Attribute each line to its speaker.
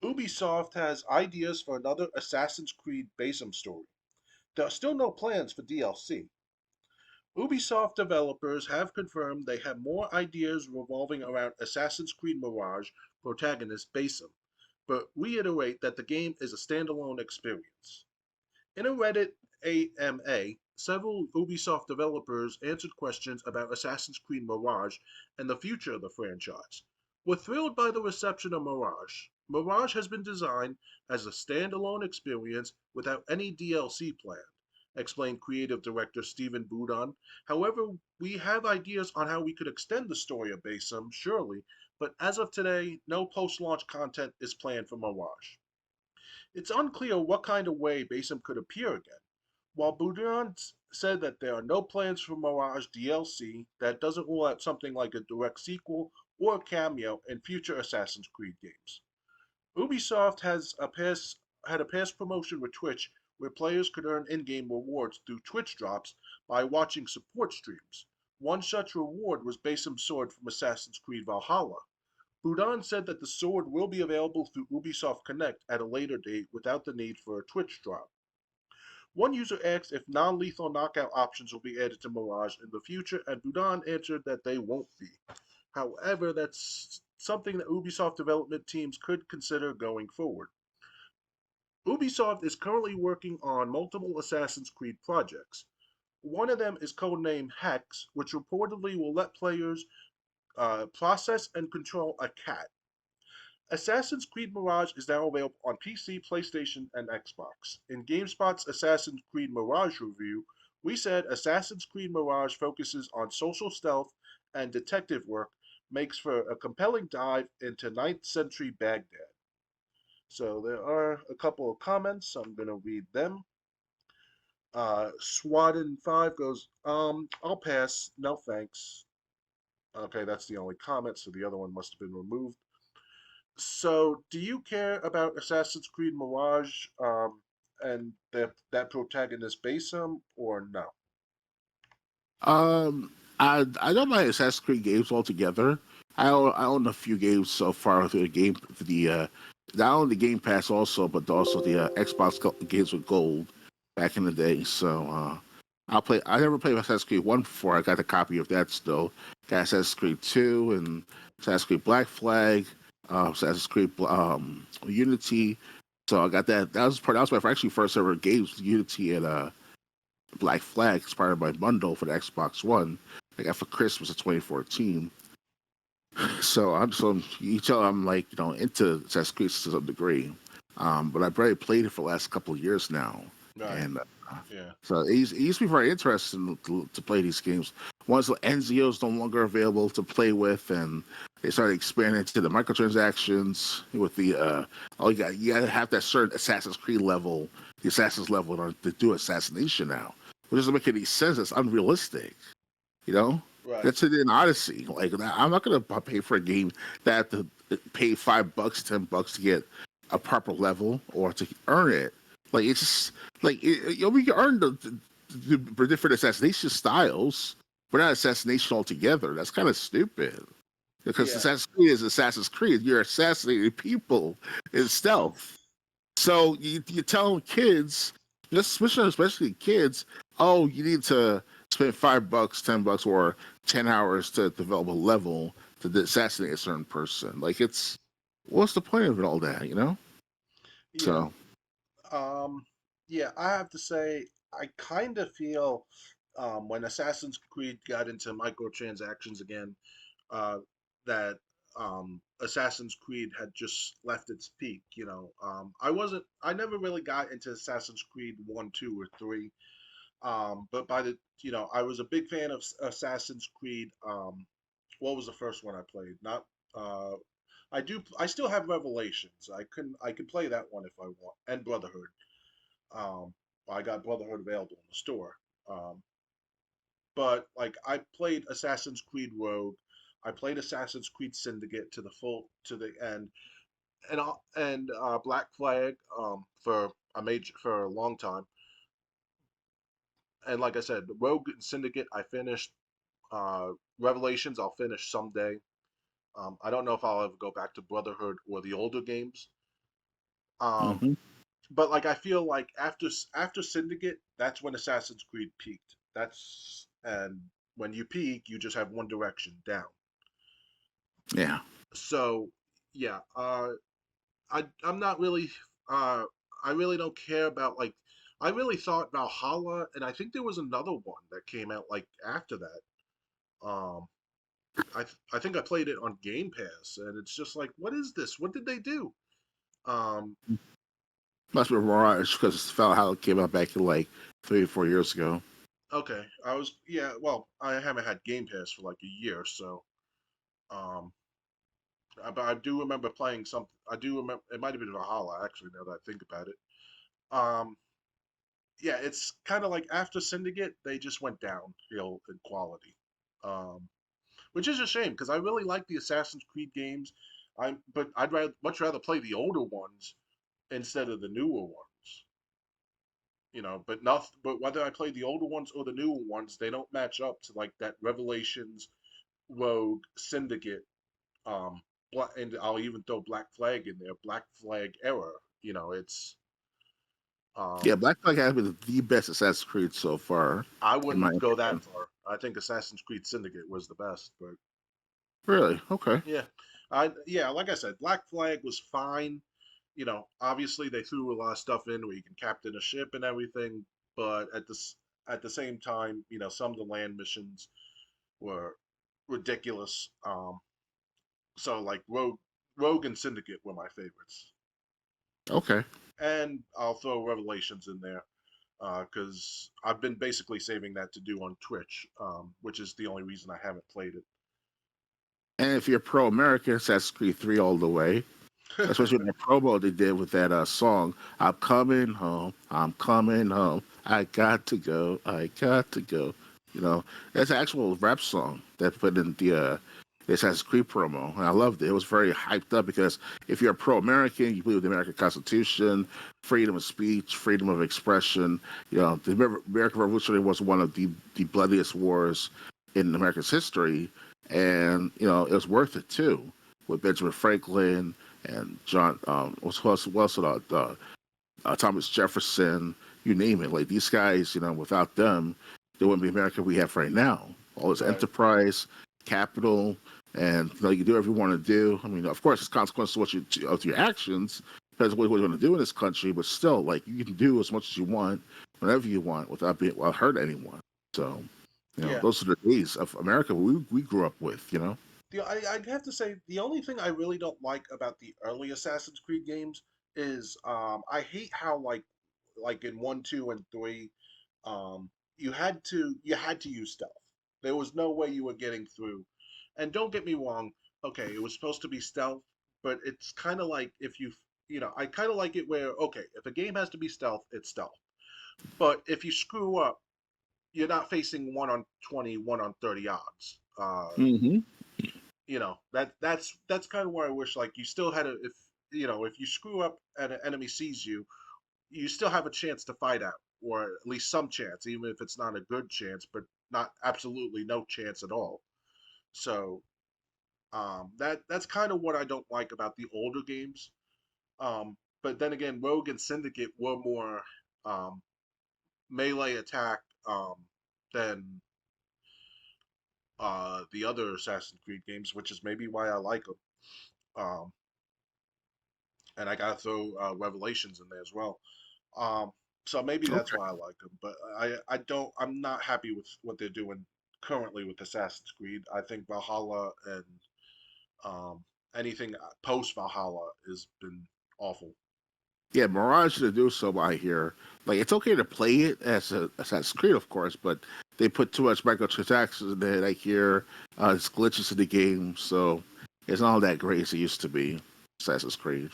Speaker 1: Ubisoft has ideas for another Assassin's Creed Basim story. There are still no plans for DLC. Ubisoft developers have confirmed they have more ideas revolving around Assassin's Creed Mirage protagonist Basim, but reiterate that the game is a standalone experience. In a Reddit AMA, several Ubisoft developers answered questions about Assassin's Creed Mirage and the future of the franchise. We're thrilled by the reception of Mirage. Mirage has been designed as a standalone experience without any DLC planned, explained creative director Stephen Boudon. However, we have ideas on how we could extend the story of Basim, surely, but as of today, no post launch content is planned for Mirage. It's unclear what kind of way Basim could appear again. While Boudin said that there are no plans for Mirage DLC, that doesn't rule out something like a direct sequel or a cameo in future Assassin's Creed games. Ubisoft had a past promotion with Twitch where players could earn in-game rewards through Twitch drops by watching support streams. One such reward was Basim's sword from Assassin's Creed Valhalla. Boudin said that the sword will be available through Ubisoft Connect at a later date without the need for a Twitch drop. One user asked if non lethal knockout options will be added to Mirage in the future, and Boudin answered that they won't be. However, that's something that Ubisoft development teams could consider going forward. Ubisoft is currently working on multiple Assassin's Creed projects. One of them is codenamed Hex, which reportedly will let players process and control a cat. Assassin's Creed Mirage is now available on PC, PlayStation, and Xbox. In GameSpot's Assassin's Creed Mirage review, we said Assassin's Creed Mirage focuses on social stealth and detective work, makes for a compelling dive into ninth century Baghdad. So there are a couple of comments. I'm going to read them. Swadden5 goes, I'll pass. No thanks. Okay, that's the only comment, so the other one must have been removed. So, do you care about Assassin's Creed Mirage and that protagonist Basim or no?
Speaker 2: I don't like Assassin's Creed games altogether. I own a few games so far through the game for the not only the Game Pass also, but also the Xbox games with gold back in the day. So I'll play. I never played Assassin's Creed One before. I got a copy of that still. Got Assassin's Creed Two and Assassin's Creed Black Flag, Assassin's Creed Unity. So I got that. That was my actually first ever games, Unity and Black Flag as part of my bundle for the Xbox One. I got for Christmas of 2014. So you tell I'm like into Assassin's Creed to some degree, but I've already played it for the last couple of years now,
Speaker 1: Right.
Speaker 2: and
Speaker 1: Yeah.
Speaker 2: so it used to be very interesting to play these games. Once the NZO is no longer available to play with, and they started expanding to the microtransactions with the oh you got to have that certain Assassin's Creed level, the Assassin's level to do assassination now, which doesn't make any sense. It's unrealistic, you know.
Speaker 1: Right.
Speaker 2: That's an Odyssey. Like I'm not gonna pay for a game that I have to pay $5, $10 to get a proper level or to earn it. Like it's just like we can earn the different assassination styles, but not assassination altogether. That's kind of stupid. Because
Speaker 1: Yeah.
Speaker 2: Assassin's Creed is Assassin's Creed. You're assassinating people in stealth. So you tell kids, especially kids, oh, you need to spend $5, $10, or 10 hours to develop a level to assassinate a certain person. Like it's what's the point of it all that, you know?
Speaker 1: Yeah.
Speaker 2: So
Speaker 1: Um. Yeah. I have to say, I kind of feel when Assassin's Creed got into microtransactions again, uh, that Assassin's Creed had just left its peak. I never really got into Assassin's Creed 1, 2, or 3. But I was a big fan of Assassin's Creed. What was the first one I played? Not, I still have Revelations. I can play that one if I want, and Brotherhood. Um, I got Brotherhood available in the store. Um, but like I played Assassin's Creed Rogue. I played Assassin's Creed Syndicate to the end, and Black Flag for a long time. And like I said, the Rogue and Syndicate I finished. Revelations I'll finish someday. I don't know if I'll ever go back to Brotherhood or the older games. Um,
Speaker 2: Hmm.
Speaker 1: but like I feel like after Syndicate, that's when Assassin's Creed peaked. That's and when you peak, you just have one direction down.
Speaker 2: Yeah.
Speaker 1: So yeah, I'm not really uh I really don't care about like I really thought Valhalla, and I think there was another one that came out like after that. Um, I think I played it on Game Pass, and it's just like, what is this? What did they do? Um,
Speaker 2: Must be Mirage because it's felt how it came out back in like 3 or 4 years ago.
Speaker 1: okay, I was yeah. Well, I haven't had Game Pass for like a year, so um, but I do remember playing something. I do remember it might have been Valhalla actually. Now that I think about it, um, yeah, it's kind of like after Syndicate, they just went downhill in quality, um, which is a shame because I really like the Assassin's Creed games. But I'd much rather play the older ones instead of the newer ones. But not but whether I play the older ones or the newer ones, they don't match up to like that Revelations, Rogue, Syndicate, um, and I'll even throw Black Flag in there, Black Flag era. It's
Speaker 2: Yeah,
Speaker 1: um,
Speaker 2: Black Flag has been the best Assassin's Creed so far,
Speaker 1: I
Speaker 2: in my
Speaker 1: wouldn't go that
Speaker 2: opinion.
Speaker 1: far. I think Assassin's Creed Syndicate was the best, but
Speaker 2: Really? Okay.
Speaker 1: yeah, yeah, like I said, Black Flag was fine. Obviously they threw a lot of stuff in where you can captain a ship and everything, but at the same time, some of the land missions were ridiculous. So like Rogue and Syndicate were my favorites,
Speaker 2: Okay.
Speaker 1: and I'll throw Revelations in there because I've been basically saving that to do on Twitch, which is the only reason I haven't played
Speaker 2: And if you're pro American, Assassin's Creed 3 all the way. Especially
Speaker 1: it.
Speaker 2: in the promo they did with that song, I'm coming home, I'm coming home, I got to go, I got to go. You know, that's an actual rap song that put in the Assassin's Creed promo. And I loved it. It was very hyped up because if you're a pro American, you believe in the American Constitution, freedom of speech, freedom of expression. The American Revolution was one of the bloodiest wars in America's history. And, it was worth it too, with Benjamin Franklin and John, Thomas Jefferson, you name it. Like these guys, without them, there wouldn't be America we have right now. All this
Speaker 1: Right.
Speaker 2: enterprise, capital, and you do whatever you want to do. I mean, of course, it's consequences of your actions, depends on what you're going to do in this country. But still, like you can do as much as you want, whenever you want, without hurt anyone. So,
Speaker 1: Yeah.
Speaker 2: those are the days of America we grew up with.
Speaker 1: I'd have to say the only thing I really don't like about the early Assassin's Creed games is I hate how like in 1, 2, and 3, um, you had to use stealth. There was no way you were getting through. And don't get me wrong, okay, it was supposed to be stealth, but it's kind of like if I kind of like it where okay, if a game has to be stealth, it's stealth. But if you screw up, you're not facing 1 on 20, 1 on 30 odds.
Speaker 2: Hmm.
Speaker 1: That's kind of where I wish like you still had a if you screw up and an enemy sees you, you still have a chance to fight out, or at least some chance, even if it's not a good chance, but not absolutely no chance at all. So that's kind of what I don't like about the older games. But then again, Rogue and Syndicate were more um, melee attack than the other Assassin's Creed games, which is maybe why I like them. Um, and I gotta throw Revelations in there as well. Um, so maybe that's
Speaker 2: Okay.
Speaker 1: why I like them. But I'm not happy with what they're doing currently with Assassin's Creed. I think Valhalla and um, anything post Valhalla has been awful.
Speaker 2: Yeah, Mirage to do so I hear. Like it's okay to play it as a Assassin's Creed, of course, but they put too much microtransactions in there. I hear it's glitches in the game, so it's not all that great as it used to be. Assassin's Creed.